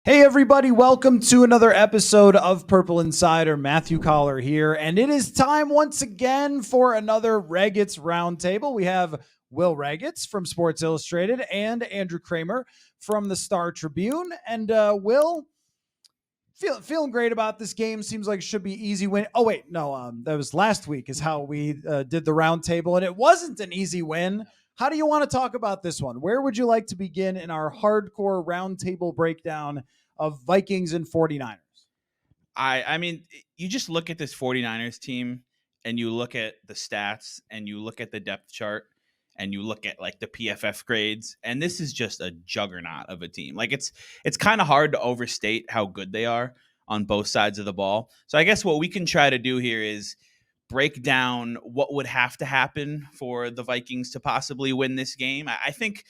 Hey everybody, welcome to another episode of Purple Insider. Matthew Coller here, and it is time once again for another Ragatz Roundtable. We have Will Ragatz from Sports Illustrated and Andrew Krammer from the Star Tribune. And Will, feeling great about this game. Seems like it should be easy win. Oh wait, no, that was last week is how we did the roundtable, and it wasn't an easy win. How do you want to talk about this one? Where would you like to begin in our hardcore roundtable breakdown of Vikings and 49ers? I mean, you just look at this 49ers team and you look at the stats and you look at the depth chart and you look at like the PFF grades, and this is just a juggernaut of a team. Like it's kind of hard to overstate how good they are on both sides of the ball. So I guess what we can try to do here is break down what would have to happen for the Vikings to possibly win this game. I think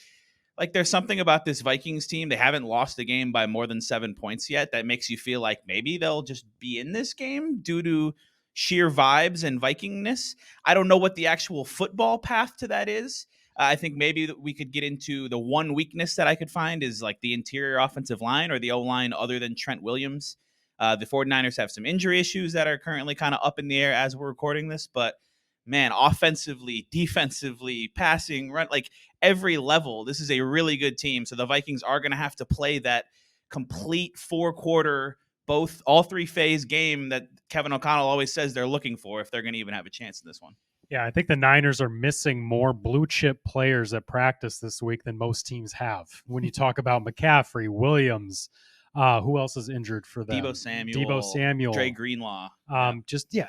like there's something about this Vikings team. They haven't lost a game by more than 7 points yet. That makes you feel like maybe they'll just be in this game due to sheer vibes and Vikingness. I don't know what the actual football path to that is. I think maybe we could get into the one weakness that I could find is like the interior offensive line or the O-line other than Trent Williams. The 49ers have some injury issues that are currently kind of up in the air as we're recording this, but man, offensively, defensively, passing, run, like every level, this is a really good team. So the Vikings are going to have to play that complete 4-quarter, all three phase game that Kevin O'Connell always says they're looking for if they're going to even have a chance in this one. Yeah, I think the Niners are missing more blue chip players at practice this week than most teams have. When you talk about McCaffrey, Williams, who else is injured for them? Debo Samuel, Dre Greenlaw.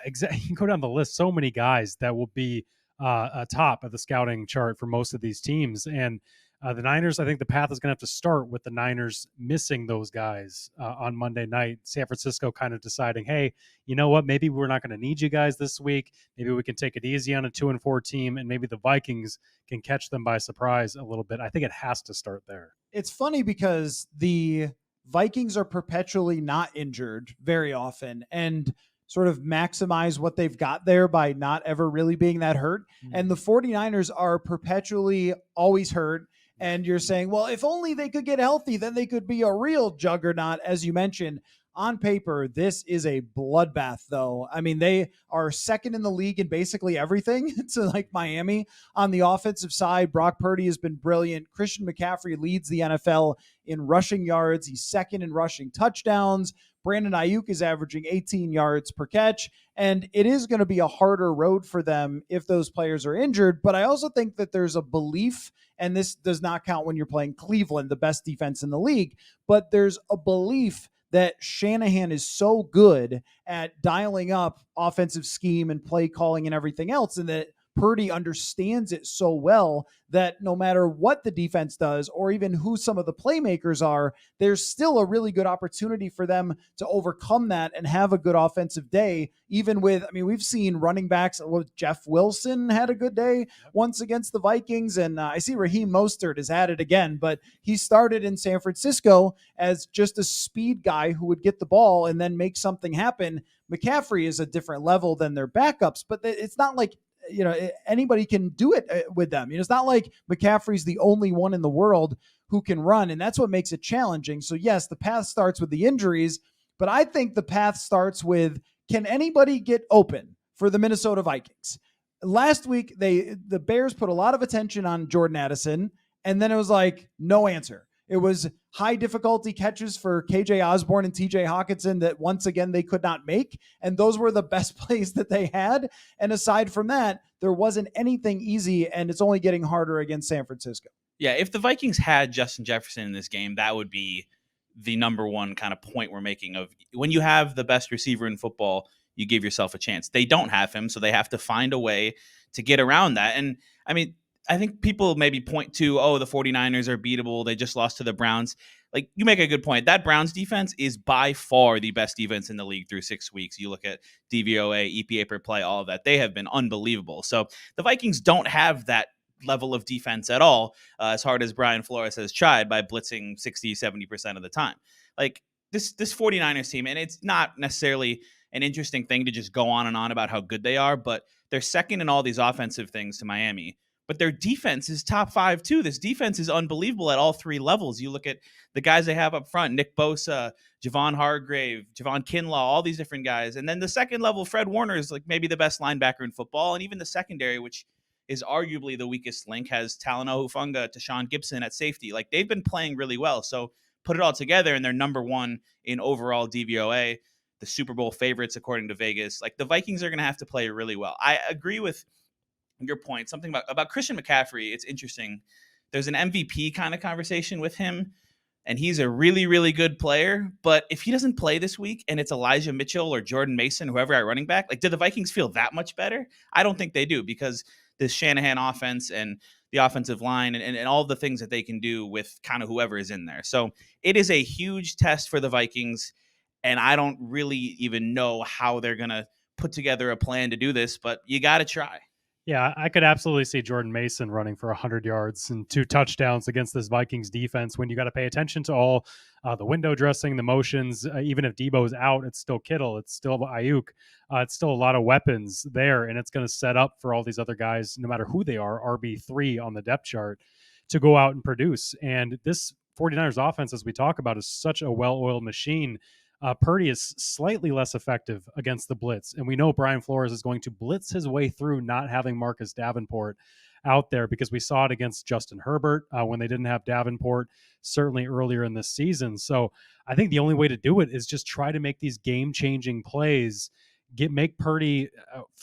Exactly. You go down the list. So many guys that will be atop of the scouting chart for most of these teams. And the Niners, I think the path is going to have to start with the Niners missing those guys on Monday night. San Francisco kind of deciding, hey, you know what? Maybe we're not going to need you guys this week. Maybe we can take it easy on a 2-4 team, and maybe the Vikings can catch them by surprise a little bit. I think it has to start there. It's funny because the Vikings are perpetually not injured very often and sort of maximize what they've got there by not ever really being that hurt. And the 49ers are perpetually always hurt. And you're saying, well, if only they could get healthy, then they could be a real juggernaut. As you mentioned, on paper, this is a bloodbath, though. I mean, they are second in the league in basically everything. It's like Miami on the offensive side. Brock Purdy has been brilliant. Christian McCaffrey leads the NFL in rushing yards. He's second in rushing touchdowns. Brandon Ayuk is averaging 18 yards per catch, and it is going to be a harder road for them if those players are injured. But I also think that there's a belief, and this does not count when you're playing Cleveland, the best defense in the league, but there's a belief that Shanahan is so good at dialing up offensive scheme and play calling and everything else, and that Purdy understands it so well that no matter what the defense does or even who some of the playmakers are, there's still a really good opportunity for them to overcome that and have a good offensive day. Even with, I mean, we've seen running backs. Jeff Wilson had a good day once against the Vikings, and I see Raheem Mostert is at it again, but he started in San Francisco as just a speed guy who would get the ball and then make something happen. McCaffrey is a different level than their backups, but it's not like, you know, anybody can do it with them. You know, it's not like McCaffrey's the only one in the world who can run, and that's what makes it challenging. So yes, the path starts with the injuries, but I think the path starts with, can anybody get open for the Minnesota Vikings? Last week, the Bears put a lot of attention on Jordan Addison, and then it was like no answer. It was high difficulty catches for KJ Osborne and TJ Hawkinson that once again they could not make. And those were the best plays that they had. And aside from that, there wasn't anything easy, and it's only getting harder against San Francisco. Yeah, if the Vikings had Justin Jefferson in this game, that would be the number one kind of point we're making of when you have the best receiver in football, you give yourself a chance. They don't have him, so they have to find a way to get around that. And I mean, I think people maybe point to, oh, the 49ers are beatable. They just lost to the Browns. Like, you make a good point. That Browns defense is by far the best defense in the league through 6 weeks. You look at DVOA, EPA per play, all of that. They have been unbelievable. So the Vikings don't have that level of defense at all, as hard as Brian Flores has tried by blitzing 60, 70% of the time. Like, this 49ers team, and it's not necessarily an interesting thing to just go on and on about how good they are, but they're second in all these offensive things to Miami. but their defense is top 5 too. This defense is unbelievable at all 3 levels. You look at the guys they have up front, Nick Bosa, Javon Hargrave, Javon Kinlaw, all these different guys. And then the second level, Fred Warner is like maybe the best linebacker in football. And even the secondary, which is arguably the weakest link, has Talanoa Hufanga, Tashawn Gibson at safety. Like they've been playing really well. So put it all together and they're number 1 in overall DVOA, the Super Bowl favorites according to Vegas. Like the Vikings are going to have to play really well. I agree with your point, something about Christian McCaffrey. It's interesting. There's an MVP kind of conversation with him, and he's a really, really good player. But if he doesn't play this week and it's Elijah Mitchell or Jordan Mason, whoever at running back, like, do the Vikings feel that much better? I don't think they do, because this Shanahan offense and the offensive line and all the things that they can do with kind of whoever is in there. So it is a huge test for the Vikings, and I don't really even know how they're going to put together a plan to do this, but you got to try. Yeah, I could absolutely see Jordan Mason running for 100 yards and 2 touchdowns against this Vikings defense when you got to pay attention to all the window dressing, the motions. Even if Debo's out, it's still Kittle, it's still Ayuk. It's still a lot of weapons there, and it's going to set up for all these other guys, no matter who they are, RB3 on the depth chart, to go out and produce. And this 49ers offense, as we talk about, is such a well-oiled machine. Purdy is slightly less effective against the blitz, and we know Brian Flores is going to blitz his way through not having Marcus Davenport out there, because we saw it against Justin Herbert when they didn't have Davenport, certainly earlier in this season. So I think the only way to do it is just try to make these game-changing plays, make Purdy,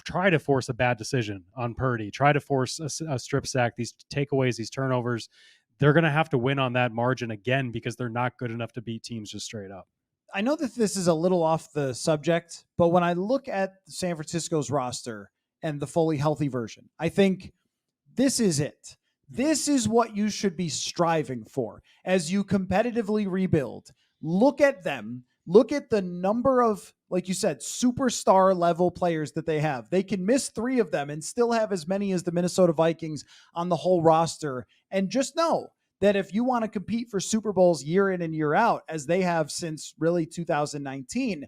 try to force a bad decision on Purdy, try to force a strip sack, these takeaways, these turnovers. They're going to have to win on that margin again, because they're not good enough to beat teams just straight up. I know that this is a little off the subject, but when I look at San Francisco's roster and the fully healthy version, I think this is it. This is what you should be striving for as you competitively rebuild. Look at them. Look at the number of, like you said, superstar level players that they have. They can miss 3 of them and still have as many as the Minnesota Vikings on the whole roster. And just know that if you want to compete for Super Bowls year in and year out, as they have since really 2019,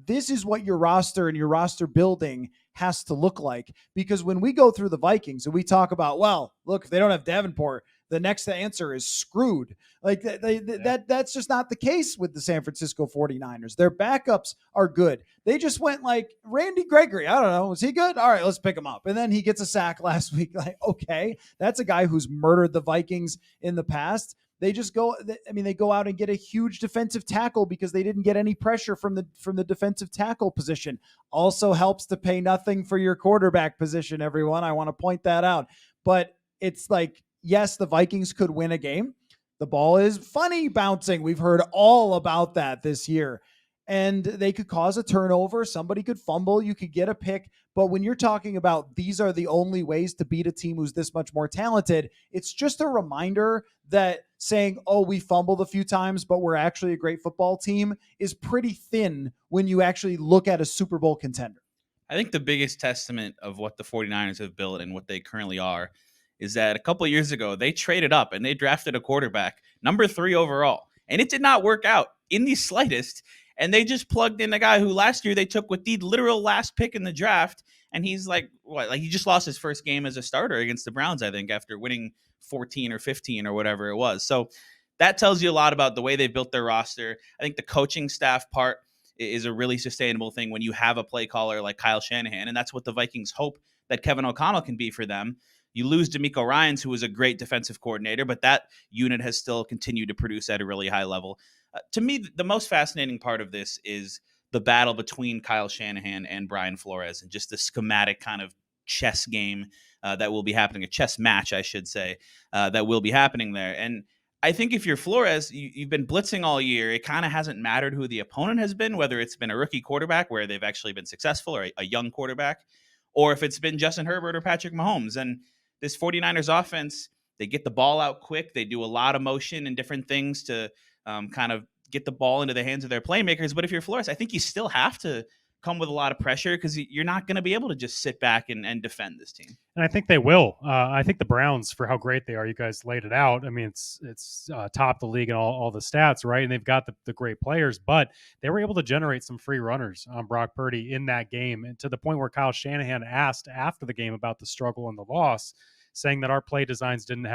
this is what your roster and your roster building has to look like. Because when we go through the Vikings and we talk about, well, look, if they don't have Davenport, the next answer is screwed. Like that's just not the case with the San Francisco 49ers. Their backups are good. They just went like Randy Gregory. I don't know. Was he good? All right, let's pick him up. And then he gets a sack last week. Like, okay, that's a guy who's murdered the Vikings in the past. They just go, they go out and get a huge defensive tackle because they didn't get any pressure from the defensive tackle position. Also helps to pay nothing for your quarterback position, everyone. I want to point that out. But it's like, yes, the Vikings could win a game. The ball is funny bouncing. We've heard all about that this year. And they could cause a turnover. Somebody could fumble. You could get a pick. But when you're talking about these are the only ways to beat a team who's this much more talented, it's just a reminder that saying, oh, we fumbled a few times, but we're actually a great football team is pretty thin when you actually look at a Super Bowl contender. I think the biggest testament of what the 49ers have built and what they currently are is that a couple of years ago, they traded up and they drafted a quarterback, number 3 overall. And it did not work out in the slightest. And they just plugged in a guy who last year they took with the literal last pick in the draft. And he's like, what? Like he just lost his first game as a starter against the Browns, I think, after winning 14 or 15 or whatever it was. So that tells you a lot about the way they built their roster. I think the coaching staff part is a really sustainable thing when you have a play caller like Kyle Shanahan. And that's what the Vikings hope that Kevin O'Connell can be for them. You lose DeMeco Ryans, who was a great defensive coordinator, but that unit has still continued to produce at a really high level. To me, the most fascinating part of this is the battle between Kyle Shanahan and Brian Flores, and just the schematic kind of chess game that will be happening, a chess match, I should say, that will be happening there. And I think if you're Flores, you've been blitzing all year. It kind of hasn't mattered who the opponent has been, whether it's been a rookie quarterback where they've actually been successful, or a young quarterback, or if it's been Justin Herbert or Patrick Mahomes. And this 49ers offense, they get the ball out quick. They do a lot of motion and different things to kind of get the ball into the hands of their playmakers. But if you're Flores, I think you still have to come with a lot of pressure, because you're not going to be able to just sit back and defend this team. And I think they will. I think the Browns, for how great they are, you guys laid it out. I mean, it's top the league in all the stats, right? And they've got the great players, but they were able to generate some free runners on Brock Purdy in that game, and to the point where Kyle Shanahan asked after the game about the struggle and the loss. saying that our play designs didn't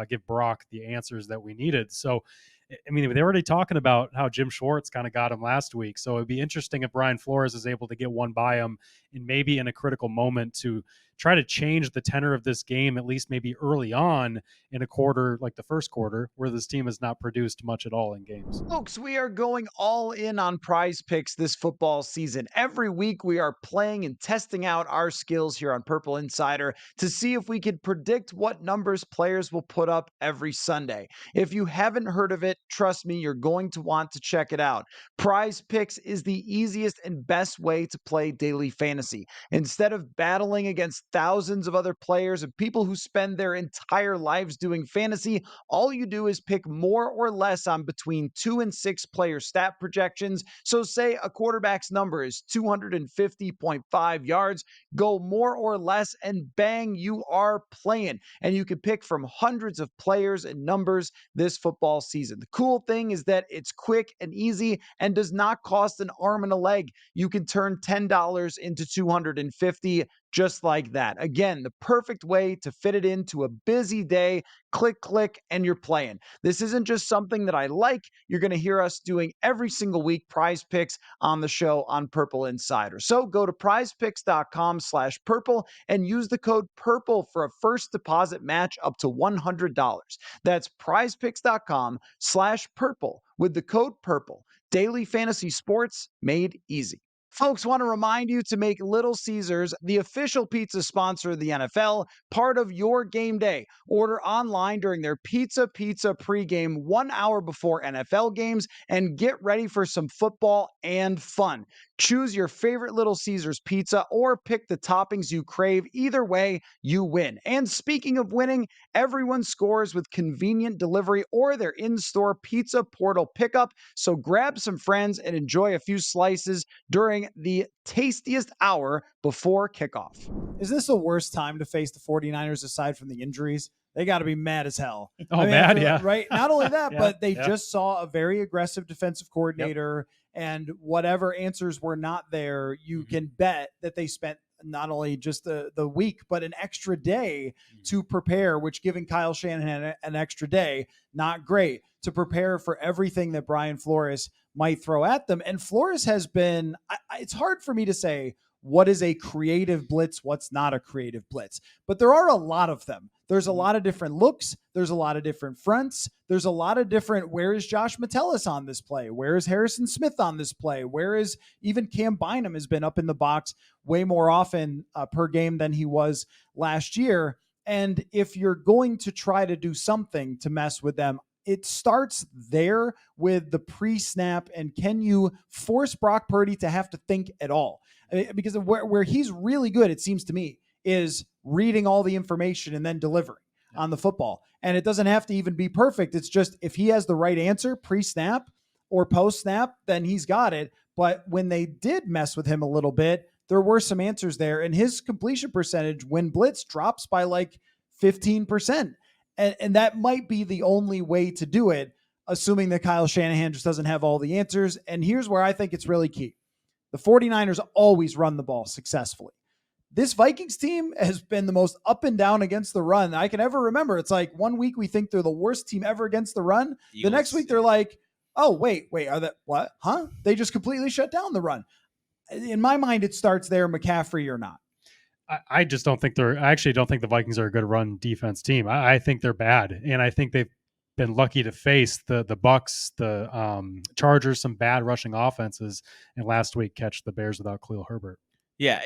give Brock the answers that we needed. So, I mean, they're already talking about how Jim Schwartz kind of got him last week. So it'd be interesting if Brian Flores is able to get one by him and maybe in a critical moment to try to change the tenor of this game, at least maybe early on in a quarter, like the first quarter, where this team has not produced much at all in games. Folks, we are going all in on Prize Picks this football season. Every week we are playing and testing out our skills here on Purple Insider to see if we can predict what numbers players will put up every Sunday. If you haven't heard of it, trust me, you're going to want to check it out. Prize Picks is the easiest and best way to play daily fantasy. Instead of battling against thousands of other players and people who spend their entire lives doing fantasy, all you do is pick more or less on between 2 and 6 player stat projections. So say a quarterback's number is 250.5 yards, go more or less and bang, you are playing. And you can pick from hundreds of players and numbers this football season. The cool thing is that it's quick and easy and does not cost an arm and a leg. You can turn $10 into $250 just like that. Again, the perfect way to fit it into a busy day. Click, and you're playing. This isn't just something that I like. You're going to hear us doing every single week, Prize Picks on the show on Purple Insider. So go to prizepicks.com/purple and use the code PURPLE for a first deposit match up to $100. That's prizepicks.com/purple with the code PURPLE. Daily fantasy sports made easy. Folks, want to remind you to make Little Caesars the official pizza sponsor of the NFL part of your game day. Order online during their Pizza pregame 1 hour before NFL games and get ready for some football and fun. Choose your favorite Little Caesars pizza or pick the toppings you crave. Either way, you win. And speaking of winning, everyone scores with convenient delivery or their in-store pizza portal pickup. So grab some friends and enjoy a few slices during the tastiest hour before kickoff. Is this the worst time to face the 49ers aside from the injuries? They got to be mad as hell. Oh, mad, yeah. Right? Not only that, Yeah, but they yeah. just saw a very aggressive defensive coordinator, and whatever answers were not there, you can bet that they spent not only just the week, but an extra day to prepare, which giving Kyle Shanahan an extra day, not great, to prepare for everything that Brian Flores might throw at them. And Flores has been, it's hard for me to say what is a creative blitz, what's not a creative blitz, but there are a lot of them. There's a lot of different looks. There's a lot of different fronts. There's a lot of different, where is Josh Metellus on this play? Where is Harrison Smith on this play? Where is even Cam Bynum has been up in the box way more often per game than he was last year. And if you're going to try to do something to mess with them, it starts there with the pre-snap, and can you force Brock Purdy to have to think at all? Because where he's really good, it seems to me, is reading all the information and then delivering on the football. And it doesn't have to even be perfect. It's just if he has the right answer pre-snap or post-snap, then he's got it. But when they did mess with him a little bit, there were some answers there. And his completion percentage when blitz drops by like 15%. And that might be the only way to do it, assuming that Kyle Shanahan just doesn't have all the answers. And here's where I think it's really key. The 49ers always run the ball successfully. This Vikings team has been the most up and down against the run I can ever remember. It's like one week we think they're the worst team ever against the run. The next week they're like, oh, wait, are that what? Huh? They just completely shut down the run. In my mind, it starts there, McCaffrey or not. I just don't think I actually don't think the Vikings are a good run defense team. I think they're bad. And I think they've been lucky to face the Bucs, the Chargers, some bad rushing offenses, and last week catch the Bears without Khalil Herbert. Yeah,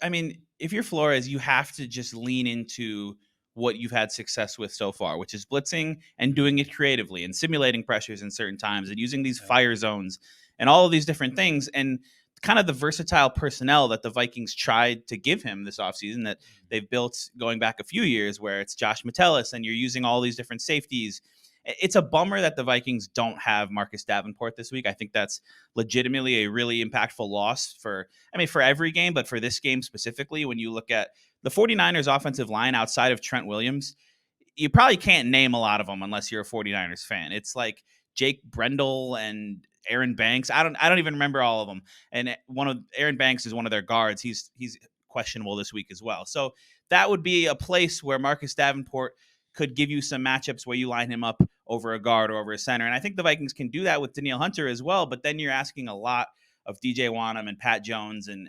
I mean, if you're Flores, you have to just lean into what you've had success with so far, which is blitzing and doing it creatively and simulating pressures in certain times and using these fire zones and all of these different things. And kind of the versatile personnel that the Vikings tried to give him this offseason that they've built going back a few years, where it's Josh Metellus and you're using all these different safeties. It's a bummer that the Vikings don't have Marcus Davenport this week. I think that's legitimately a really impactful loss for every game, but for this game specifically. When you look at the 49ers offensive line outside of Trent Williams, you probably can't name a lot of them unless you're a 49ers fan. It's like Jake Brendel and Aaron Banks. I don't even remember all of them. And Aaron Banks is one of their guards. He's questionable this week as well. So that would be a place where Marcus Davenport could give you some matchups where you line him up over a guard or over a center. And I think the Vikings can do that with Danielle Hunter as well, but then you're asking a lot of DJ Wanham and Pat Jones, and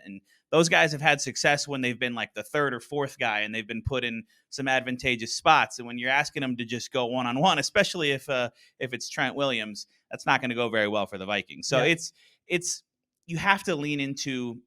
those guys have had success when they've been like the third or fourth guy and they've been put in some advantageous spots. And when you're asking them to just go one-on-one, especially if it's Trent Williams, that's not going to go very well for the Vikings. So it's you have to lean into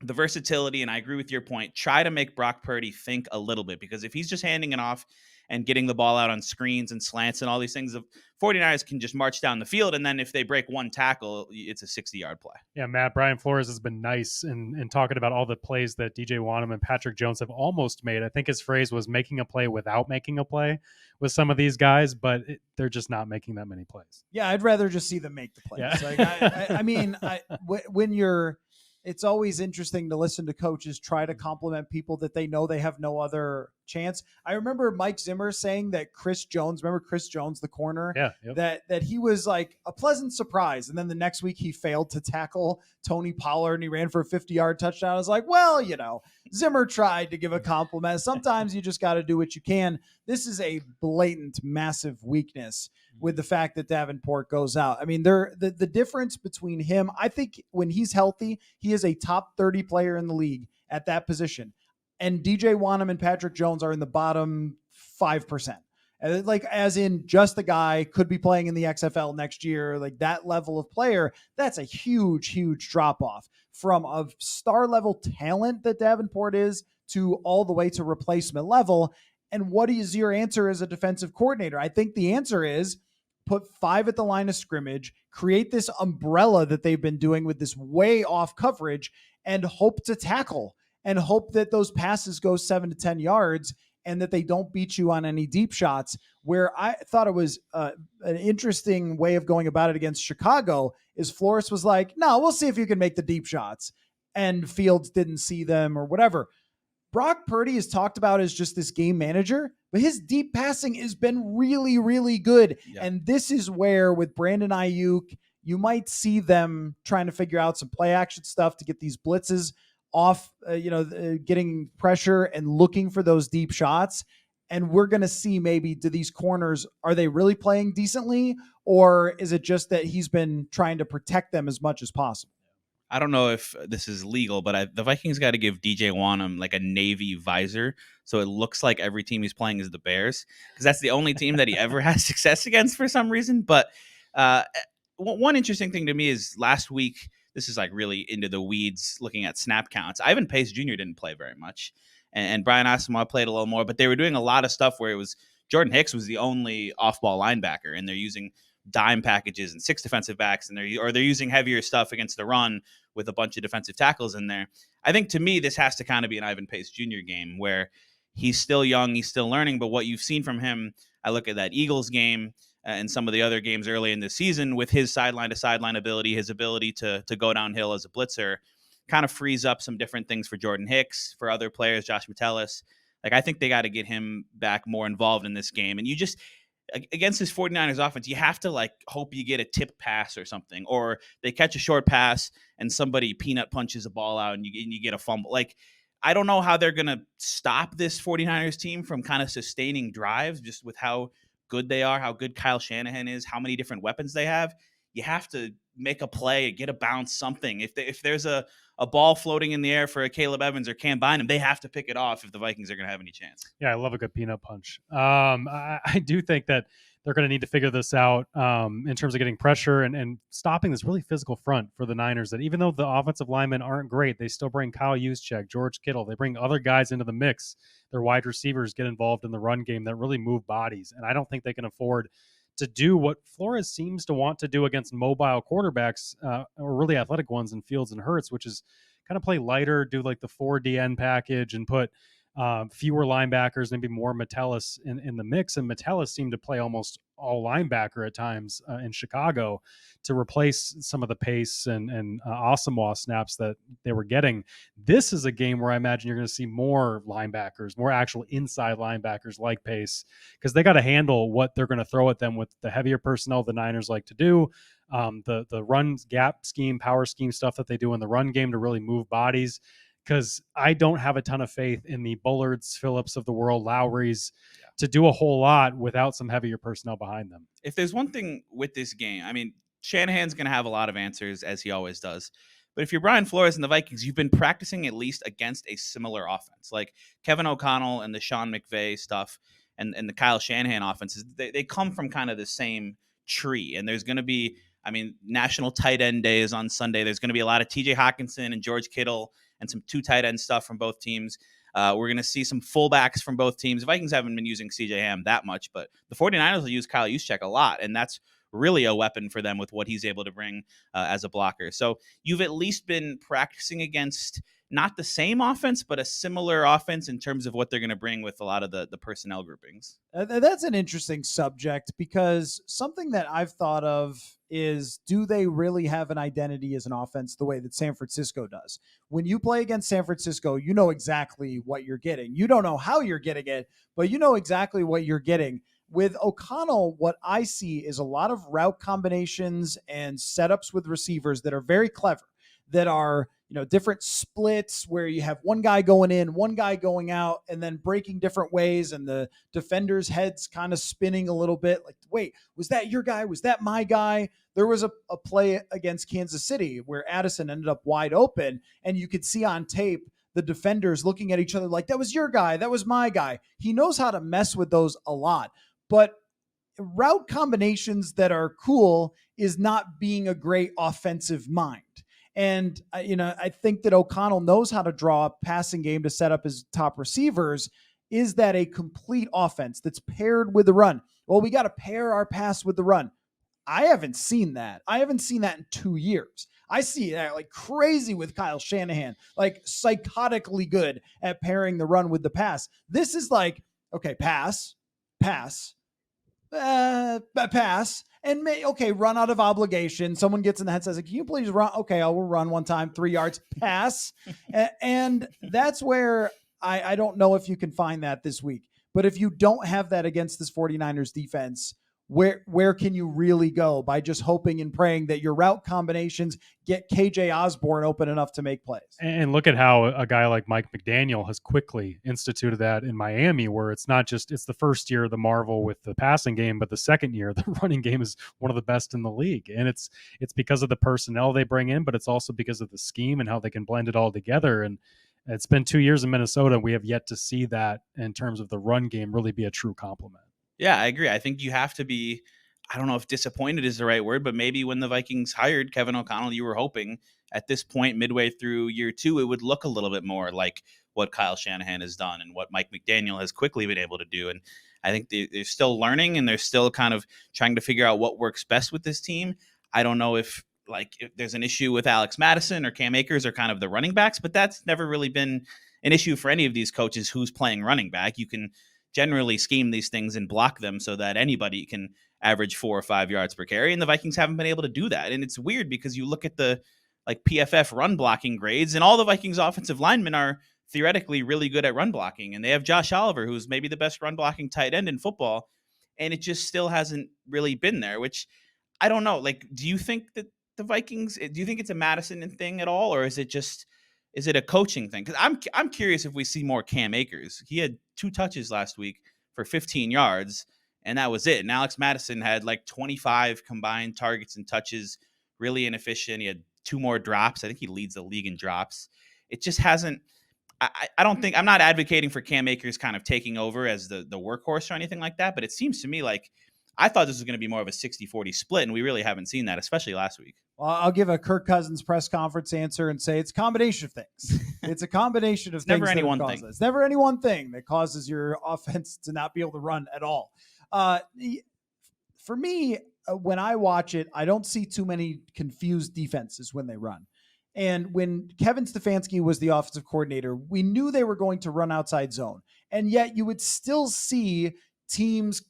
the versatility, and I agree with your point. Try to make Brock Purdy think a little bit, because if he's just handing it off and getting the ball out on screens and slants and all these things, the 49ers can just march down the field, and then if they break one tackle, it's a 60-yard play. Yeah, Matt, Brian Flores has been nice in talking about all the plays that DJ Wanham and Patrick Jones have almost made. I think his phrase was making a play without making a play with some of these guys, but they're just not making that many plays. Yeah, I'd rather just see them make the plays. Yeah. Like, I mean, when you're – it's always interesting to listen to coaches try to compliment people that they know they have no other chance. I remember Mike Zimmer saying that Chris Jones, remember Chris Jones, the corner, that he was like a pleasant surprise. And then the next week he failed to tackle Tony Pollard and he ran for a 50-yard touchdown. I was like, well, Zimmer tried to give a compliment. Sometimes you just got to do what you can. This is a blatant, massive weakness with the fact that Davenport goes out. I mean, the difference between him, I think when he's healthy, he is a top 30 player in the league at that position. And DJ Wanham and Patrick Jones are in the bottom 5%. And like, as in just the guy could be playing in the XFL next year, like that level of player, that's a huge, huge drop off from a star level talent that Davenport is to all the way to replacement level. And what is your answer as a defensive coordinator? I think the answer is put 5 at the line of scrimmage, create this umbrella that they've been doing with this way off coverage, and hope to tackle and hope that those passes go 7 to 10 yards and that they don't beat you on any deep shots. Where I thought it was an interesting way of going about it against Chicago is Flores was like, no, we'll see if you can make the deep shots. And Fields didn't see them or whatever. Brock Purdy is talked about as just this game manager, but his deep passing has been really, really good. Yeah. And this is where with Brandon Ayuk, you might see them trying to figure out some play action stuff to get these blitzes off, getting pressure and looking for those deep shots. And we're going to see maybe, do these corners, are they really playing decently? Or is it just that he's been trying to protect them as much as possible? I don't know if this is legal, but the Vikings got to give DJ Wanham like a Navy visor, so it looks like every team he's playing is the Bears, because that's the only team that he ever has success against for some reason. But one interesting thing to me is last week, this is like really into the weeds looking at snap counts. Ivan Pace Jr. didn't play very much, and Brian Asamoah played a little more, but they were doing a lot of stuff where it was Jordan Hicks was the only off-ball linebacker, and they're using dime packages and 6 defensive backs, and they're using heavier stuff against the run with a bunch of defensive tackles in there. I think to me, this has to kind of be an Ivan Pace Jr. game where he's still young, he's still learning, but what you've seen from him, I look at that Eagles game and some of the other games early in the season with his sideline to sideline ability, his ability to go downhill as a blitzer, kind of frees up some different things for Jordan Hicks, for other players, Josh Metellus. Like, I think they got to get him back more involved in this game. And you just, against this 49ers offense, you have to like hope you get a tip pass or something, or they catch a short pass and somebody peanut punches a ball out and you get a fumble. Like, I don't know how they're going to stop this 49ers team from kind of sustaining drives just with how good they are, how good Kyle Shanahan is, how many different weapons they have. You have to make a play, get a bounce, something. If there's a ball floating in the air for a Caleb Evans or Cam Bynum, they have to pick it off if the Vikings are going to have any chance. Yeah, I love a good peanut punch. I do think that they're going to need to figure this out in terms of getting pressure and stopping this really physical front for the Niners, that even though the offensive linemen aren't great, they still bring Kyle Juszczyk, George Kittle. They bring other guys into the mix. Their wide receivers get involved in the run game that really move bodies. And I don't think they can afford to do what Flores seems to want to do against mobile quarterbacks or really athletic ones in Fields and Hurts, which is kind of play lighter, do like the 4 DN package and put fewer linebackers, maybe more Metellus in the mix. And Metellus seemed to play almost all linebacker at times in Chicago to replace some of the pace and Asamoah snaps that they were getting. This is a game where I imagine you're going to see more linebackers, more actual inside linebackers like Pace, because they got to handle what they're going to throw at them with the heavier personnel the Niners like to do. The run gap scheme, power scheme stuff that they do in the run game to really move bodies. because I don't have a ton of faith in the Bullards, Phillips of the world, Lowrys to do a whole lot without some heavier personnel behind them. If there's one thing with this game, I mean, Shanahan's going to have a lot of answers, as he always does. But if you're Brian Flores and the Vikings, you've been practicing at least against a similar offense. Like Kevin O'Connell and the Sean McVay stuff and the Kyle Shanahan offenses, they come from kind of the same tree. And there's going to be, I mean, National Tight End Day is on Sunday. There's going to be a lot of TJ Hawkinson and George Kittle and some 2 tight end stuff from both teams. We're going to see some fullbacks from both teams. The Vikings haven't been using CJ Ham that much, but the 49ers will use Kyle Juszczyk a lot, and that's really a weapon for them with what he's able to bring as a blocker. So you've at least been practicing against not the same offense, but a similar offense in terms of what they're going to bring with a lot of the personnel groupings. That's an interesting subject, because something that I've thought of is, do they really have an identity as an offense the way that San Francisco does? When you play against San Francisco, you know exactly what you're getting. You don't know how you're getting it, but you know exactly what you're getting. With O'Connell, what I see is a lot of route combinations and setups with receivers that are very clever, that are, different splits where you have one guy going in, one guy going out, and then breaking different ways, and the defender's head's kind of spinning a little bit. Like, wait, was that your guy? Was that my guy? There was a play against Kansas City where Addison ended up wide open, and you could see on tape the defenders looking at each other like, that was your guy, that was my guy. He knows how to mess with those a lot. But route combinations that are cool is not being a great offensive mind. And, I think that O'Connell knows how to draw a passing game to set up his top receivers. Is that a complete offense that's paired with the run? Well, we got to pair our pass with the run. I haven't seen that. I haven't seen that in 2 years. I see that like crazy with Kyle Shanahan, like psychotically good at pairing the run with the pass. This is like, okay, pass, pass, and run out of obligation. Someone gets in the head, says, can you please run? Okay, I will run one time, 3 yards, pass. And that's where I don't know if you can find that this week. But if you don't have that against this 49ers defense, where can you really go? By just hoping and praying that your route combinations get KJ Osborne open enough to make plays. And look at how a guy like Mike McDaniel has quickly instituted that in Miami, where it's not just, it's the first year, the marvel with the passing game, but the second year, the running game is one of the best in the league. And it's because of the personnel they bring in, but it's also because of the scheme and how they can blend it all together. And it's been 2 years in Minnesota. We have yet to see that in terms of the run game really be a true compliment. Yeah, I agree. I think you have to be, I don't know if disappointed is the right word, but maybe when the Vikings hired Kevin O'Connell, you were hoping at this point, midway through year 2, it would look a little bit more like what Kyle Shanahan has done and what Mike McDaniel has quickly been able to do. And I think they're still learning, and they're still kind of trying to figure out what works best with this team. I don't know if there's an issue with Alex Madison or Cam Akers or kind of the running backs, but that's never really been an issue for any of these coaches who's playing running back. You can generally scheme these things and block them so that anybody can average 4 or 5 yards per carry. And the Vikings haven't been able to do that. And it's weird because you look at the PFF run blocking grades, and all the Vikings offensive linemen are theoretically really good at run blocking. And they have Josh Oliver, who's maybe the best run blocking tight end in football. And it just still hasn't really been there, which I don't know. Do you think that the Vikings, do you think it's a Madison thing at all? Or is it a coaching thing? Because I'm curious if we see more Cam Akers. He had 2 touches last week for 15 yards, and that was it. And Alex Madison had 25 combined targets and touches, really inefficient. He had 2 more drops. I think he leads the league in drops. It just hasn't. I don't think, I'm not advocating for Cam Akers kind of taking over as the workhorse or anything like that, but it seems to me like I thought this was going to be more of a 60-40 split, and we really haven't seen that, especially last week. Well, I'll give a Kirk Cousins press conference answer and say it's a combination of things. It's a combination of things. Never any one thing. It's never any one thing that causes your offense to not be able to run at all. For me, when I watch it, I don't see too many confused defenses when they run. And when Kevin Stefanski was the offensive coordinator, we knew they were going to run outside zone. And yet you would still see teams,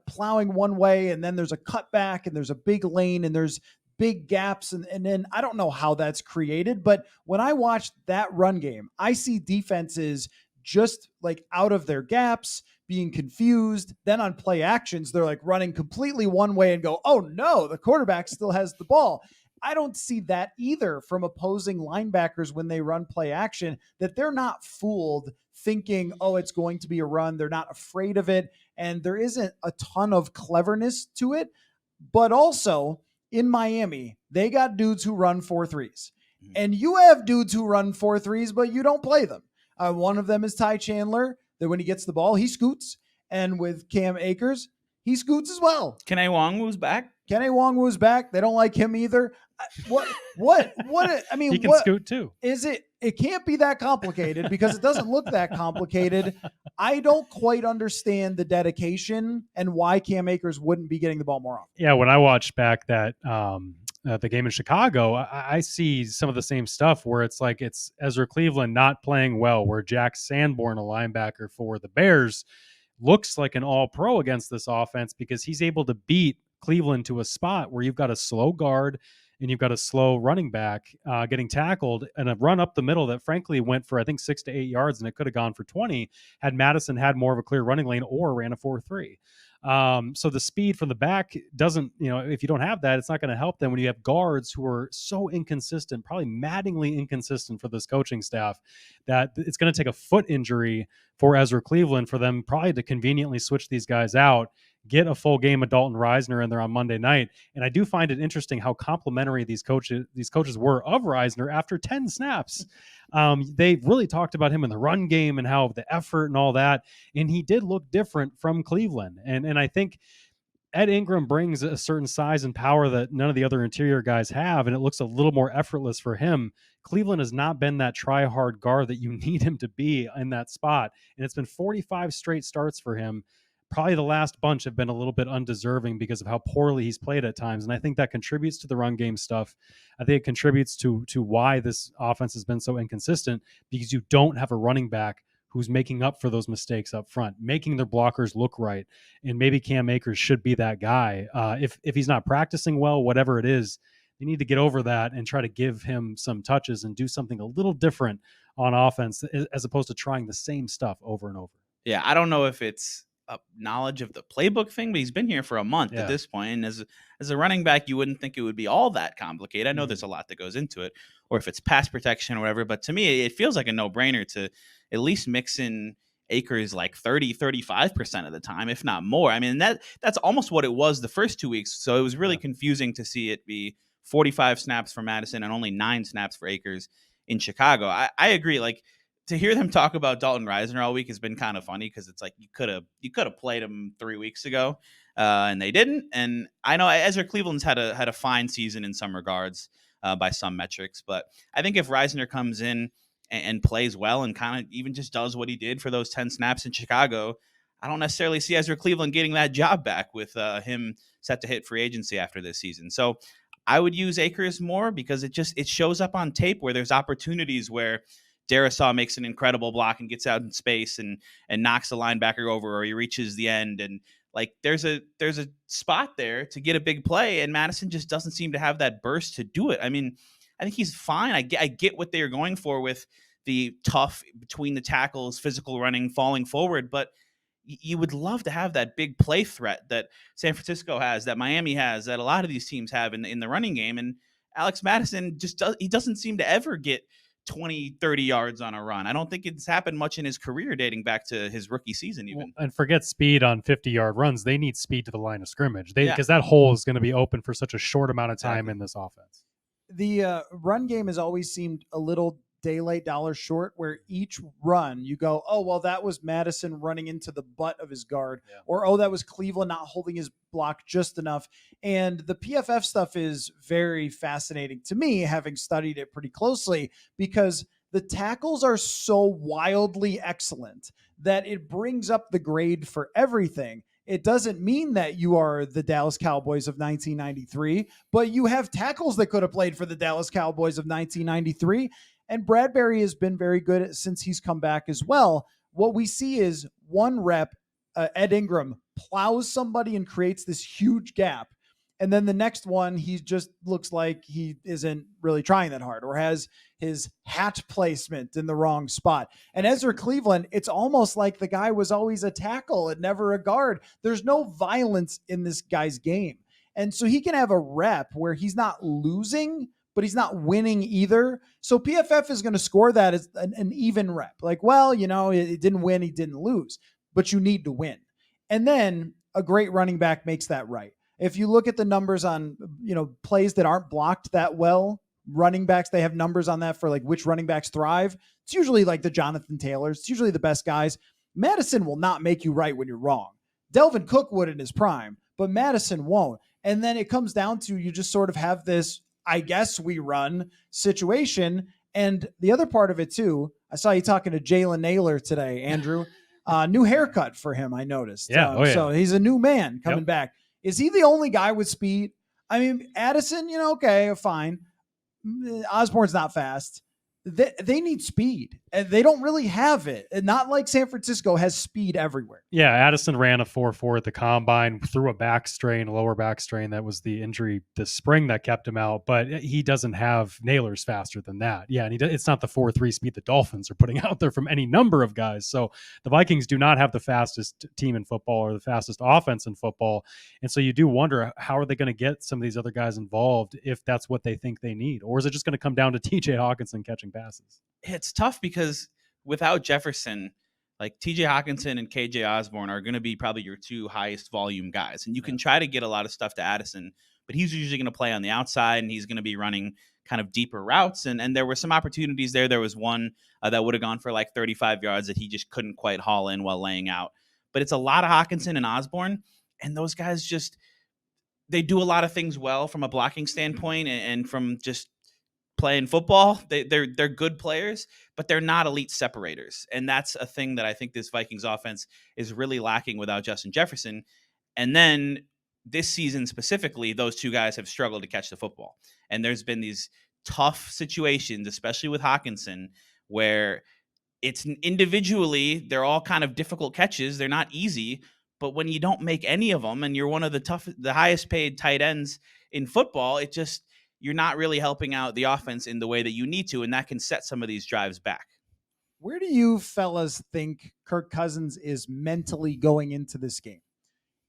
plowing one way, and then there's a cutback, and there's a big lane, and there's big gaps. And then I don't know how that's created, but when I watch that run game, I see defenses just out of their gaps, being confused. Then on play actions, they're running completely one way and go, oh no, the quarterback still has the ball. I don't see that either from opposing linebackers when they run play action, that they're not fooled thinking, oh, it's going to be a run. They're not afraid of it. And there isn't a ton of cleverness to it. But also in Miami, they got dudes who run 4.3s. And you have dudes who run 4.3s, but you don't play them. One of them is Ty Chandler, that when he gets the ball, he scoots. And with Cam Akers, he scoots as well. Kenny Nwangwu's back. Kenny Nwangwu's back. They don't like him either. What? I mean, He can what scoot too. is it? It can't be that complicated because it doesn't look that complicated. I don't quite understand the dedication and why Cam Akers wouldn't be getting the ball more often. Yeah, when I watched back that the game in Chicago, I see some of the same stuff where it's like it's Ezra Cleveland not playing well, where Jack Sanborn, a linebacker for the Bears, looks like an all-pro against this offense because he's able to beat Cleveland to a spot where you've got a slow guard and you've got a slow running back getting tackled, and a run up the middle that frankly went for, I think, 6 to 8 yards, and it could have gone for 20 had Madison had more of a clear running lane or ran a 4.3. So the speed from the back doesn't, if you don't have that, it's not going to help them when you have guards who are so inconsistent, probably maddeningly inconsistent for this coaching staff, that it's going to take a foot injury for Ezra Cleveland for them probably to conveniently switch these guys out, get a full game of Dalton Reisner in there on Monday night. And I do find it interesting how complimentary these coaches were of Reisner after 10 snaps. They really talked about him in the run game and how the effort and all that. And he did look different from Cleveland. And I think Ed Ingram brings a certain size and power that none of the other interior guys have, and it looks a little more effortless for him. Cleveland has not been that try-hard guard that you need him to be in that spot, and it's been 45 straight starts for him. Probably the last bunch have been a little bit undeserving because of how poorly he's played at times, and I think that contributes to the run game stuff. I think it contributes to why this offense has been so inconsistent, because you don't have a running back who's making up for those mistakes up front, making their blockers look right. And maybe Cam Akers should be that guy. If he's not practicing well, whatever it is, you need to get over that and try to give him some touches and do something a little different on offense as opposed to trying the same stuff over and over. Yeah, I don't know if it's a knowledge of the playbook thing, but he's been here for a month at this point. And as a running back, you wouldn't think it would be all that complicated. I know there's a lot that goes into it, or if it's pass protection or whatever, but to me, it feels like a no-brainer to at least mix in Akers like 35% of the time, if not more. I mean, that's almost what it was the first 2 weeks. So it was really confusing to see it be 45 snaps for Madison and only 9 snaps for Akers in Chicago. I agree. Like, to hear them talk about Dalton Reisner all week has been kind of funny, because it's like you could have played him 3 weeks ago, and they didn't. And I know Ezra Cleveland's had a fine season in some regards by some metrics, but I think if Reisner comes in and plays well and kind of even just does what he did for those 10 snaps in Chicago, I don't necessarily see Ezra Cleveland getting that job back with him set to hit free agency after this season. So I would use Akers more because it shows up on tape where there's opportunities where Darisaw makes an incredible block and gets out in space and knocks the linebacker over, or he reaches the end, and like there's a spot there to get a big play, and Madison just doesn't seem to have that burst to do it. I mean, I think he's fine. I get what they are going for with the tough between the tackles, physical running, falling forward, but you would love to have that big play threat that San Francisco has, that Miami has, that a lot of these teams have in the running game. And Alex Madison doesn't seem to ever get 20, 30 yards on a run. I don't think it's happened much in his career dating back to his rookie season even. And forget speed on 50-yard runs. They need speed to the line of scrimmage because that hole is going to be open for such a short amount of time in this offense. The run game has always seemed a little daylight dollar short, where each run you go, oh, well, that was Madison running into the butt of his guard, or, oh, that was Cleveland not holding his block just enough. And the PFF stuff is very fascinating to me, having studied it pretty closely, because the tackles are so wildly excellent that it brings up the grade for everything. It doesn't mean that you are the Dallas Cowboys of 1993, but you have tackles that could have played for the Dallas Cowboys of 1993. And Bradbury has been very good since he's come back as well. What we see is one rep, Ed Ingram plows somebody and creates this huge gap. And then the next one, he just looks like he isn't really trying that hard, or has his hat placement in the wrong spot. And Ezra Cleveland, it's almost like the guy was always a tackle and never a guard. There's no violence in this guy's game. And so he can have a rep where he's not losing, but he's not winning either. So PFF is going to score that as an even rep. Like, well, it didn't win, he didn't lose, but you need to win. And then a great running back makes that right. If you look at the numbers on, plays that aren't blocked that well, running backs, they have numbers on that for like which running backs thrive. It's usually like the Jonathan Taylors. It's usually the best guys. Madison will not make you right when you're wrong. Delvin Cook would in his prime, but Madison won't. And then it comes down to you just sort of have this, I guess we run situation. And the other part of it too, I saw you talking to Jalen Naylor today, Andrew. New haircut for him, I noticed. Yeah. So he's a new man coming back. Is he the only guy with speed? I mean, Addison, okay, fine. Osborne's not fast. They need speed, and they don't really have it. And not like San Francisco has speed everywhere. Yeah, Addison ran a 4.4 at the combine through a lower back strain. That was the injury this spring that kept him out. But he doesn't have Naylor's faster than that. Yeah, and it's not the 4.3 speed the Dolphins are putting out there from any number of guys. So the Vikings do not have the fastest team in football or the fastest offense in football. And so you do wonder, how are they going to get some of these other guys involved if that's what they think they need? Or is it just going to come down to TJ Hawkinson catching passes? It's tough because without Jefferson, like TJ Hawkinson and KJ Osborne are going to be probably your two highest volume guys. And you can try to get a lot of stuff to Addison, but he's usually going to play on the outside and he's going to be running kind of deeper routes. And there were some opportunities there. There was one that would have gone for like 35 yards that he just couldn't quite haul in while laying out. But it's a lot of Hawkinson and Osborne. And those guys they do a lot of things well from a blocking standpoint and from just playing football. They're good players, but they're not elite separators. And that's a thing that I think this Vikings offense is really lacking without Justin Jefferson. And then this season specifically, those two guys have struggled to catch the football. And there's been these tough situations, especially with Hawkinson, where it's individually, they're all kind of difficult catches. They're not easy, but when you don't make any of them and you're one of the highest paid tight ends in football, you're not really helping out the offense in the way that you need to, and that can set some of these drives back. Where do you fellas think Kirk Cousins is mentally going into this game?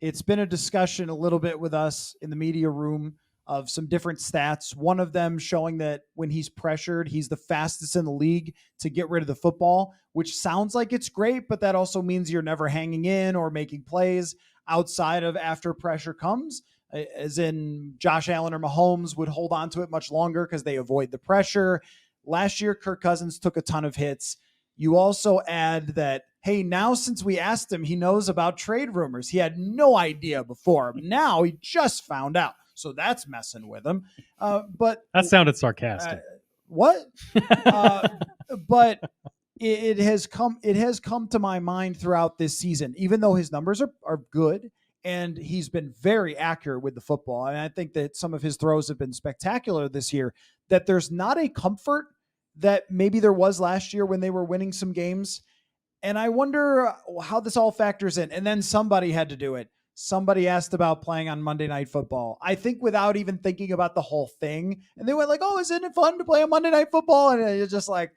It's been a discussion a little bit with us in the media room of some different stats. One of them showing that when he's pressured, he's the fastest in the league to get rid of the football, which sounds like it's great, but that also means you're never hanging in or making plays outside of after pressure comes. As in Josh Allen or Mahomes would hold on to it much longer because they avoid the pressure. Last year, Kirk Cousins took a ton of hits. You also add that, hey, now since we asked him, he knows about trade rumors. He had no idea before. Now he just found out. So that's messing with him. But that sounded sarcastic. What? But it has come to my mind throughout this season, even though his numbers are good. And he's been very accurate with the football. And I think that some of his throws have been spectacular this year, that there's not a comfort that maybe there was last year when they were winning some games. And I wonder how this all factors in. And then somebody had to do it. Somebody asked about playing on Monday Night Football, I think without even thinking about the whole thing. And they went like, oh, isn't it fun to play on Monday Night Football? And it's just like,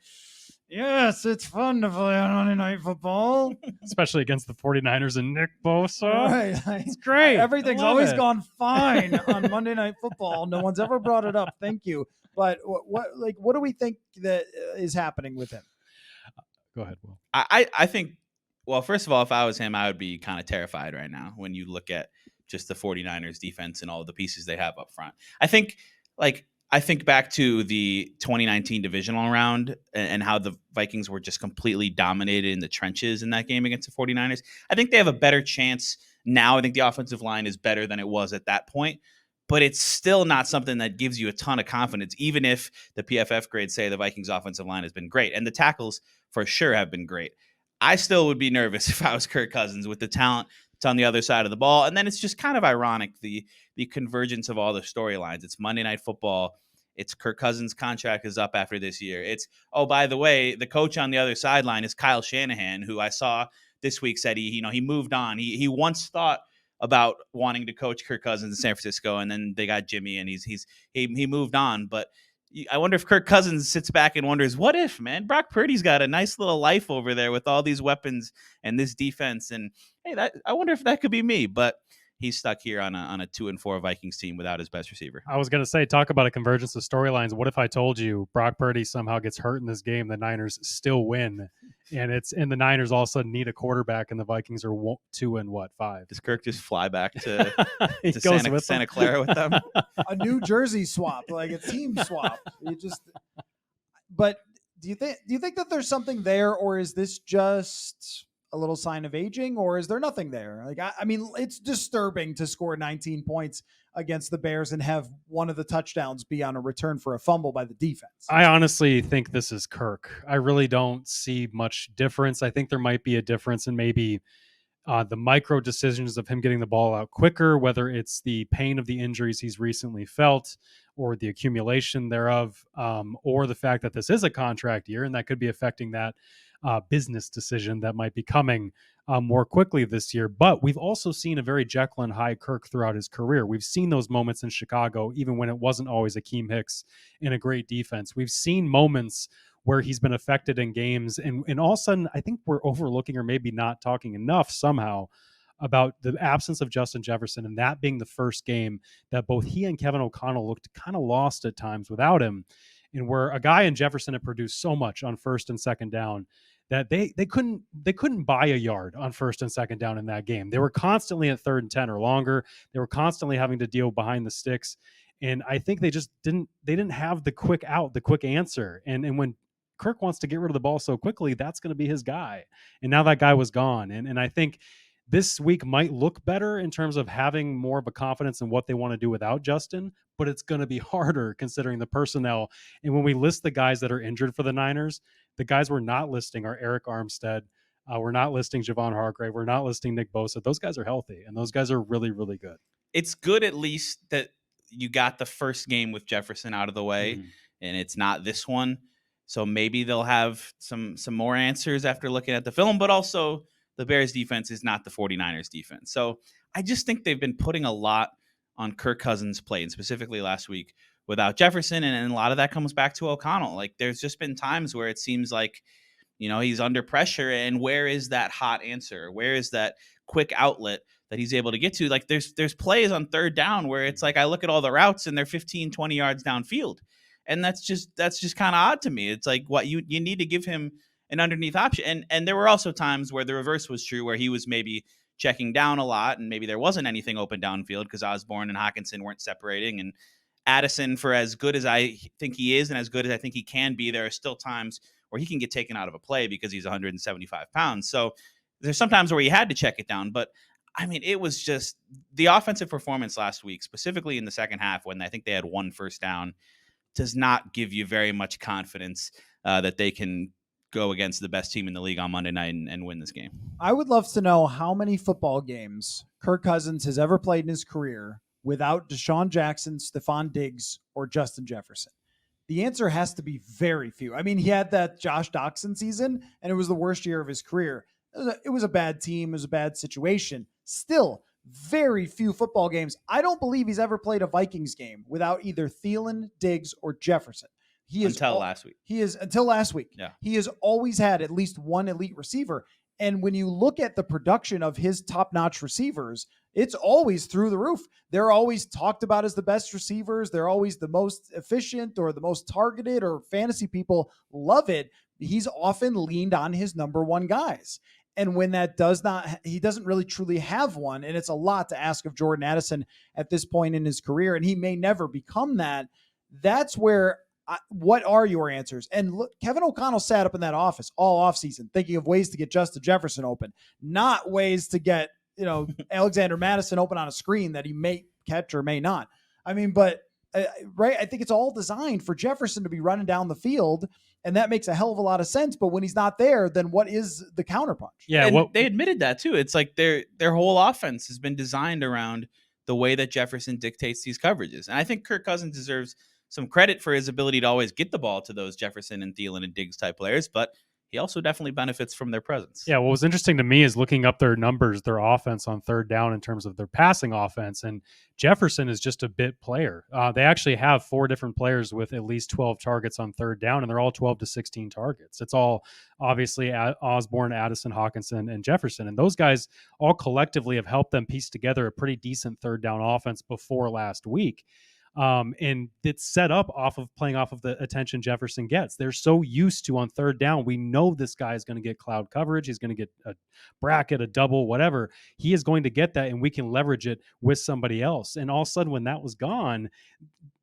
yes, it's fun to play on Monday Night Football. Especially against the 49ers and Nick Bosa. Right. It's great. Everything's always gone fine on Monday Night Football. No one's ever brought it up. Thank you. But what do we think that is happening with him? Go ahead, Will. I think, well, first of all, if I was him, I would be kind of terrified right now when you look at just the 49ers defense and all of the pieces they have up front. I think back to the 2019 divisional round and how the Vikings were just completely dominated in the trenches in that game against the 49ers. I think they have a better chance now. I think the offensive line is better than it was at that point, but it's still not something that gives you a ton of confidence, even if the PFF grades say the Vikings offensive line has been great. And the tackles for sure have been great. I still would be nervous if I was Kirk Cousins with the talent that's on the other side of the ball. And then it's just kind of ironic, the convergence of all the storylines. It's Monday Night Football. It's Kirk Cousins' contract is up after this year. It's, oh, by the way, the coach on the other sideline is Kyle Shanahan, who I saw this week said he moved on. He once thought about wanting to coach Kirk Cousins in San Francisco, and then they got Jimmy, and he moved on. But I wonder if Kirk Cousins sits back and wonders, what if, man? Brock Purdy's got a nice little life over there with all these weapons and this defense, and hey, I wonder if that could be me. But he's stuck here on a 2-4 Vikings team without his best receiver. I was going to say, talk about a convergence of storylines. What if I told you Brock Purdy somehow gets hurt in this game, the Niners still win, and the Niners all of a sudden need a quarterback, and the Vikings are 2-5. Does Kirk just fly back to, He to goes Santa, with Santa them. Clara with them? A New Jersey swap, like a team swap. But do you think that there's something there, or is this just a little sign of aging, or is there nothing there? Like, I mean, it's disturbing to score 19 points against the Bears and have one of the touchdowns be on a return for a fumble by the defense. I honestly think this is Kirk. I really don't see much difference. I think there might be a difference in maybe the micro decisions of him getting the ball out quicker, whether it's the pain of the injuries he's recently felt or the accumulation thereof, or the fact that this is a contract year and that could be affecting that business decision that might be coming more quickly this year. But we've also seen a very Jekyll and Hyde Kirk throughout his career. We've seen those moments in Chicago, even when it wasn't always Akeem Hicks in a great defense. We've seen moments where he's been affected in games. And all of a sudden, I think we're overlooking or maybe not talking enough somehow about the absence of Justin Jefferson, and that being the first game that both he and Kevin O'Connell looked kind of lost at times without him, and where a guy in Jefferson had produced so much on first and second down that they couldn't buy a yard on first and second down in that game. They were constantly at 3rd and 10 or longer. They were constantly having to deal behind the sticks. And I think they just didn't have the quick out, the quick answer. And when Kirk wants to get rid of the ball so quickly, that's going to be his guy. And now that guy was gone. And I think this week might look better in terms of having more of a confidence in what they want to do without Justin, but it's going to be harder considering the personnel. And when we list the guys that are injured for the Niners, the guys we're not listing are Eric Armstead. We're not listing Javon Hargrave. We're not listing Nick Bosa. Those guys are healthy, and those guys are really, really good. It's good at least that you got the first game with Jefferson out of the way, and it's not this one. So maybe they'll have some more answers after looking at the film, but also the Bears defense is not the 49ers defense. So I just think they've been putting a lot on Kirk Cousins' plate, and specifically last week without Jefferson. And a lot of that comes back to O'Connell. Like, there's just been times where it seems like, he's under pressure, and where is that hot answer? Where is that quick outlet that he's able to get to? Like, there's plays on 3rd down where it's like, I look at all the routes and they're 15, 20 yards downfield. And that's just kind of odd to me. It's like, what you need to give him an underneath option. And there were also times where the reverse was true, where he was maybe checking down a lot and maybe there wasn't anything open downfield because Osborne and Hockenson weren't separating. And Addison, for as good as I think he is and as good as I think he can be, there are still times where he can get taken out of a play because he's 175 pounds. So there's sometimes where he had to check it down. But I mean, it was just the offensive performance last week, specifically in the second half when I think they had 1 first down, does not give you very much confidence that they can go against the best team in the league on Monday night and win this game. I would love to know how many football games Kirk Cousins has ever played in his career without Deshaun Jackson, Stephon Diggs, or Justin Jefferson. The answer has to be very few. I mean, he had that Josh Doxson season, and it was the worst year of his career. It was a bad team. It was a bad situation. Still, very few football games. I don't believe he's ever played a Vikings game without either Thielen, Diggs, or Jefferson. Until last week. Yeah. He has always had at least one elite receiver. And when you look at the production of his top-notch receivers, it's always through the roof. They're always talked about as the best receivers. They're always the most efficient or the most targeted, or fantasy people love it. He's often leaned on his number one guys. And when that he doesn't really truly have one. And it's a lot to ask of Jordan Addison at this point in his career. And he may never become that. That's where, what are your answers? And look, Kevin O'Connell sat up in that office all offseason thinking of ways to get Justin Jefferson open, not ways to get, Alexander Madison open on a screen that he may catch or may not. I mean, but right. I think it's all designed for Jefferson to be running down the field, and that makes a hell of a lot of sense. But when he's not there, then what is the counterpunch? Yeah. And they admitted that too. It's like their whole offense has been designed around the way that Jefferson dictates these coverages. And I think Kirk Cousins deserves some credit for his ability to always get the ball to those Jefferson and Thielen and Diggs type players, but he also definitely benefits from their presence. Yeah, what was interesting to me is looking up their numbers, their offense on third down in terms of their passing offense. And Jefferson is just a bit player. They actually have 4 different players with at least 12 targets on third down, and they're all 12 to 16 targets. It's all obviously Osborne, Addison, Hawkinson, and Jefferson. And those guys all collectively have helped them piece together a pretty decent third down offense before last week. And it's set up off of playing off of the attention Jefferson gets. They're so used to on third down. We know this guy is going to get cloud coverage. He's going to get a bracket, a double, whatever. He is going to get that, and we can leverage it with somebody else. And all of a sudden, when that was gone,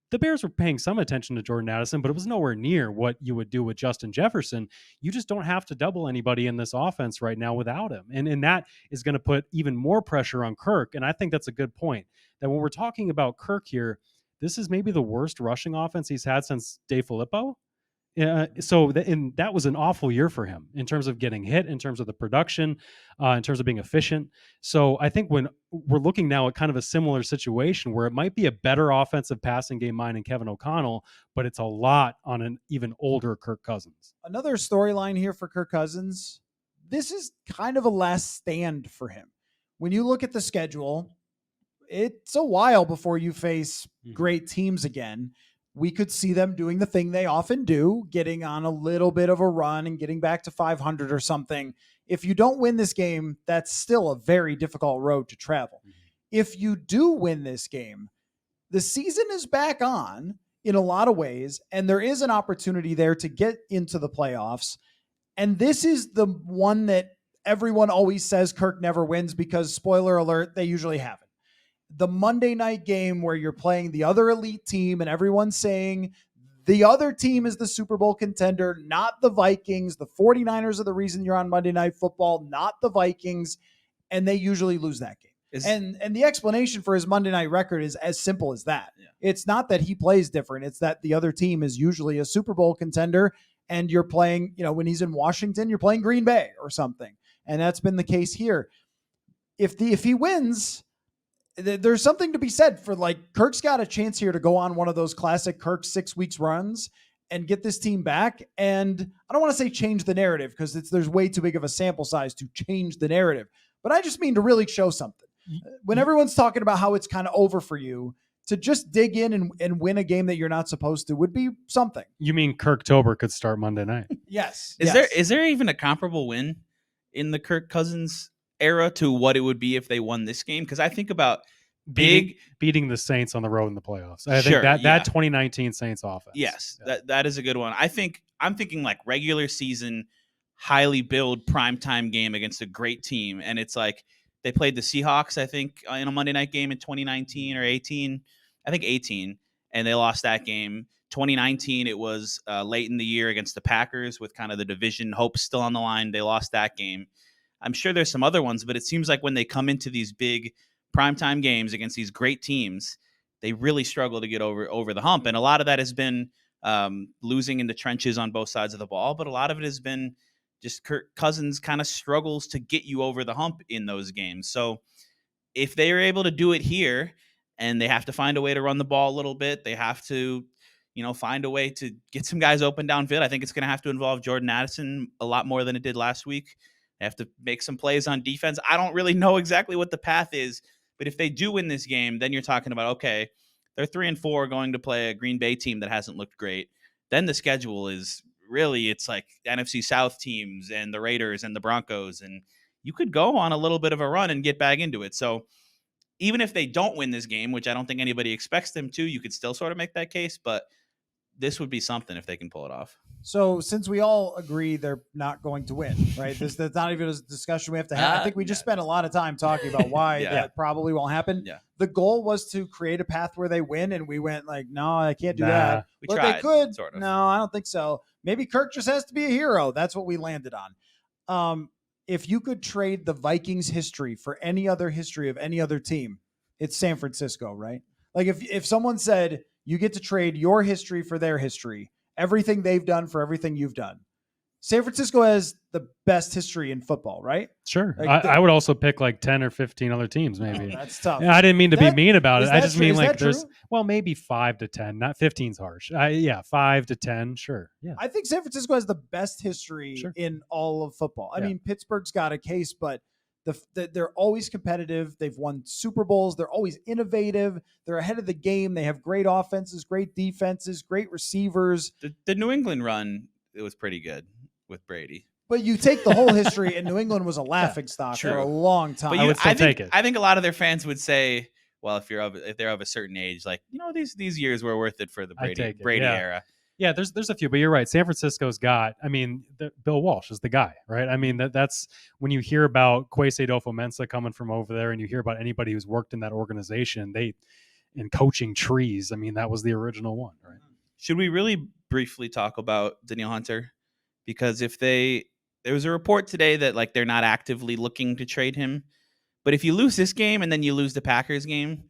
the Bears were paying some attention to Jordan Addison, but it was nowhere near what you would do with Justin Jefferson. You just don't have to double anybody in this offense right now without him. And that is going to put even more pressure on Kirk. And I think that's a good point, that when we're talking about Kirk here, this is maybe the worst rushing offense he's had since Dave Filippo. And that was an awful year for him in terms of getting hit, in terms of the production, in terms of being efficient. So I think when we're looking now at kind of a similar situation where it might be a better offensive passing game mind in Kevin O'Connell, but it's a lot on an even older Kirk Cousins. Another storyline here for Kirk Cousins. This is kind of a last stand for him. When you look at the schedule, it's a while before you face great teams again. We could see them doing the thing they often do, getting on a little bit of a run and getting back to 500 or something. If you don't win this game, that's still a very difficult road to travel. If you do win this game, the season is back on in a lot of ways, and there is an opportunity there to get into the playoffs. And this is the one that everyone always says Kirk never wins because, spoiler alert, they usually haven't. The Monday night game where you're playing the other elite team and everyone's saying the other team is the Super Bowl contender, not the Vikings. The 49ers are the reason you're on Monday Night Football, not the Vikings. And they usually lose that game. And the explanation for his Monday night record is as simple as that. Yeah. It's not that he plays different. It's that the other team is usually a Super Bowl contender and you're playing, when he's in Washington, you're playing Green Bay or something. And that's been the case here. If he wins, there's something to be said for Kirk's got a chance here to go on one of those classic Kirk 6 weeks runs and get this team back. And I don't want to say change the narrative because there's way too big of a sample size to change the narrative, but I just mean to really show something. When everyone's talking about how it's kind of over for you, to just dig in and win a game that you're not supposed to would be something. You mean Kirktober could start Monday night? Yes. Is there even a comparable win in the Kirk Cousins era to what it would be if they won this game? Because I think about beating the Saints on the road in the playoffs. I think that 2019 Saints offense. Yes, that is a good one. I'm thinking like regular season, highly billed primetime game against a great team, and it's like they played the Seahawks, I think, in a Monday night game in 2019 or 18. I think 18, and they lost that game. 2019, it was late in the year against the Packers with kind of the division hopes still on the line. They lost that game. I'm sure there's some other ones, but it seems like when they come into these big primetime games against these great teams, they really struggle to get over the hump. And a lot of that has been losing in the trenches on both sides of the ball, but a lot of it has been just Kirk Cousins kind of struggles to get you over the hump in those games. So if they are able to do it here, and they have to find a way to run the ball a little bit, they have to, find a way to get some guys open downfield. I think it's going to have to involve Jordan Addison a lot more than it did last week. They have to make some plays on defense. I don't really know exactly what the path is, but if they do win this game, then you're talking about, okay, they're 3-4 going to play a Green Bay team that hasn't looked great. Then the schedule is really, it's like NFC South teams and the Raiders and the Broncos, and you could go on a little bit of a run and get back into it. So even if they don't win this game, which I don't think anybody expects them to, you could still sort of make that case, but this would be something if they can pull it off. So since we all agree they're not going to win, right? That's not even a discussion we have to have. I think we just spent a lot of time talking about why that probably won't happen. Yeah. The goal was to create a path where they win, and we went like, no, I can't do that. But tried, they could. Sort of. No, I don't think so. Maybe Kirk just has to be a hero. That's what we landed on. If you could trade the Vikings history for any other history of any other team, it's San Francisco, right? Like if someone said you get to trade your history for their history, everything they've done for everything you've done, San Francisco has the best history in football, right? Sure. Like I would also pick like 10 or 15 other teams, maybe. That's tough. Yeah, I didn't mean to be mean about it. I just mean like there's maybe 5 to 10. Not 15's harsh. Yeah, 5 to 10. Sure. Yeah. I think San Francisco has the best history in all of football. I mean, Pittsburgh's got a case, but they're always competitive. They've won Super Bowls. They're always innovative. They're ahead of the game. They have great offenses, great defenses, great receivers. The New England run, it was pretty good with Brady. But you take the whole history, and New England was a laughing stock for a long time. But I would still take it. I think a lot of their fans would say, well, if they're of a certain age, like, these years were worth it for the Brady era. Yeah, there's a few, but you're right. San Francisco's got, I mean, Bill Walsh is the guy, right? I mean, that's when you hear about Kwesi adofo-mensah coming from over there, and you hear about anybody who's worked in that organization, in coaching trees. I mean, that was the original one, right? Should we really briefly talk about Danielle Hunter? Because there was a report today that like they're not actively looking to trade him, but if you lose this game and then you lose the Packers game,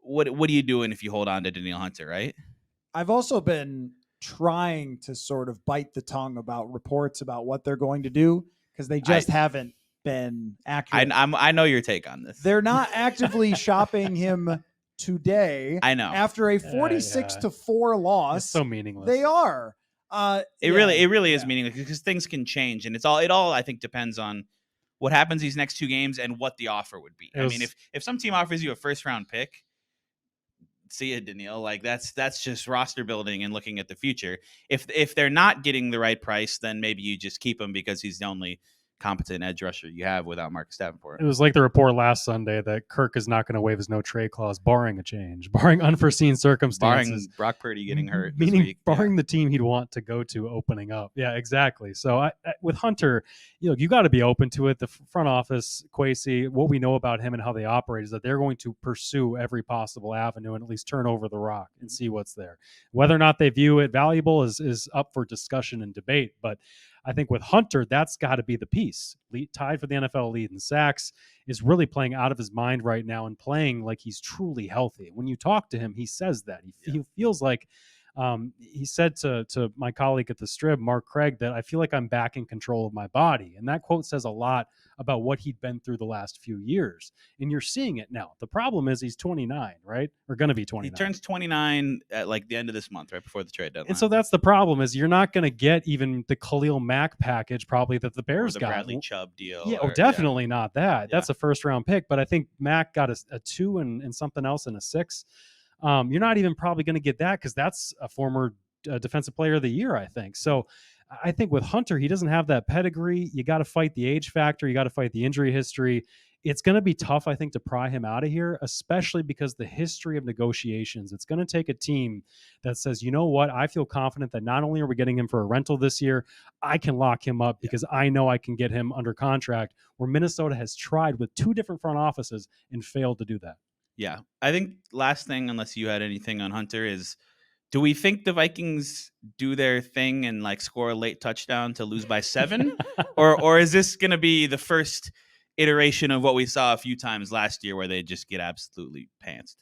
what are you doing if you hold on to Danielle Hunter, right? I've also been trying to sort of bite the tongue about reports about what they're going to do because they just haven't been accurate. I know your take on this. They're not actively shopping him today. I know. After a 46-4 loss. It's so meaningless. They are. It really is meaningless because things can change, and it all I think depends on what happens these next two games and what the offer would be. I mean, if some team offers you a first round pick, see it, Danielle. Like that's just roster building and looking at the future. If they're not getting the right price, then maybe you just keep him because he's the only competent edge rusher you have without Marcus Davenport. It was like the report last Sunday that Kirk is not going to waive his no trade clause, barring a change, barring unforeseen circumstances, barring Brock Purdy getting hurt, meaning barring the team he'd want to go to opening up. Yeah, exactly. So with Hunter, you got to be open to it. The front office, Kwesi, what we know about him and how they operate is that they're going to pursue every possible avenue and at least turn over the rock and see what's there. Whether or not they view it valuable is up for discussion and debate, but I think with Hunter, that's got to be the piece. Tied for the NFL lead in sacks, is really playing out of his mind right now and playing like he's truly healthy. When you talk to him, he says that. He feels like he said to my colleague at the Strib, Mark Craig, that I feel like I'm back in control of my body. And that quote says a lot about what he'd been through the last few years. And you're seeing it now. The problem is he's 29, right? Or going to be 29. He turns 29 at like the end of this month, right before the trade deadline. And so that's the problem is you're not going to get even the Khalil Mack package probably that the Bears got. Bradley Chubb deal. Yeah, definitely not that. Yeah. That's a first round pick. But I think Mack got a 2 and something else and a 6. You're not even probably going to get that because that's a former defensive player of the year, I think. So I think with Hunter, he doesn't have that pedigree. You got to fight the age factor. You got to fight the injury history. It's going to be tough, I think, to pry him out of here, especially because the history of negotiations. It's going to take a team that says, you know what, I feel confident that not only are we getting him for a rental this year, I can lock him up because I know I can get him under contract, where Minnesota has tried with 2 different front offices and failed to do that. Yeah. I think last thing, unless you had anything on Hunter, is do we think the Vikings do their thing and like score a late touchdown to lose by 7? or is this going to be the first iteration of what we saw a few times last year where they just get absolutely pantsed?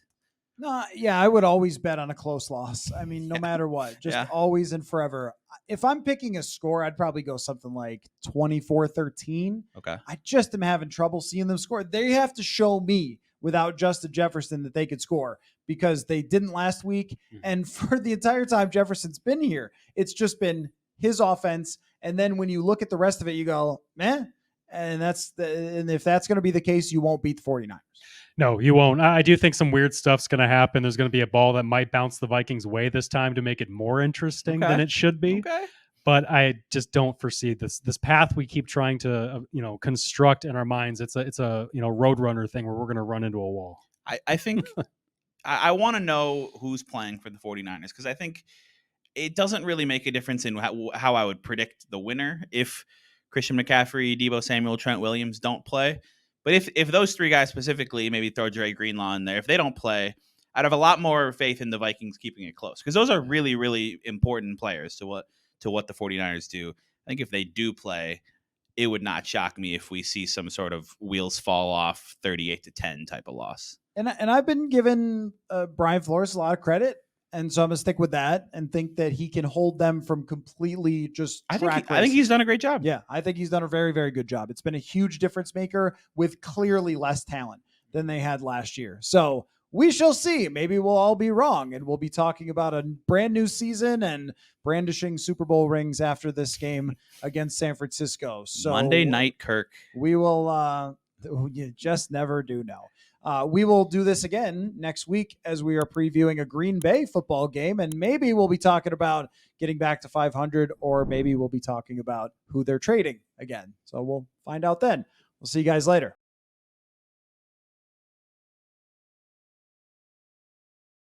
No, yeah, I would always bet on a close loss. I mean, no matter what, just always and forever. If I'm picking a score, I'd probably go something like 24-13. Okay. I just am having trouble seeing them score. They have to show me without Justin Jefferson that they could score because they didn't last week. And for the entire time Jefferson's been here, it's just been his offense. And then when you look at the rest of it, you go, man, and if that's going to be the case, you won't beat the 49ers. No, you won't. I do think some weird stuff's going to happen. There's going to be a ball that might bounce the Vikings' way this time to make it more interesting than it should be. Okay. But I just don't foresee this path we keep trying to construct in our minds. It's a roadrunner thing where we're going to run into a wall. I think I want to know who's playing for the 49ers because I think it doesn't really make a difference in how I would predict the winner if Christian McCaffrey, Deebo Samuel, Trent Williams don't play. But if those 3 guys specifically, maybe throw Dre Greenlaw in there, if they don't play, I'd have a lot more faith in the Vikings keeping it close because those are really, really important players to what the 49ers do. I think if they do play, it would not shock me if we see some sort of wheels fall off 38-10 type of loss. And I've been giving Brian Flores a lot of credit. And so I'm going to stick with that and think that he can hold them from completely just I track think he's done a great job. Yeah, I think he's done a very, very good job. It's been a huge difference maker with clearly less talent than they had last year. So we shall see. Maybe we'll all be wrong, and we'll be talking about a brand new season and brandishing Super Bowl rings after this game against San Francisco. So Monday night, Kirk. We will you just never do know. We will do this again next week as we are previewing a Green Bay football game, and maybe we'll be talking about getting back to 500, or maybe we'll be talking about who they're trading again. So we'll find out then. We'll see you guys later.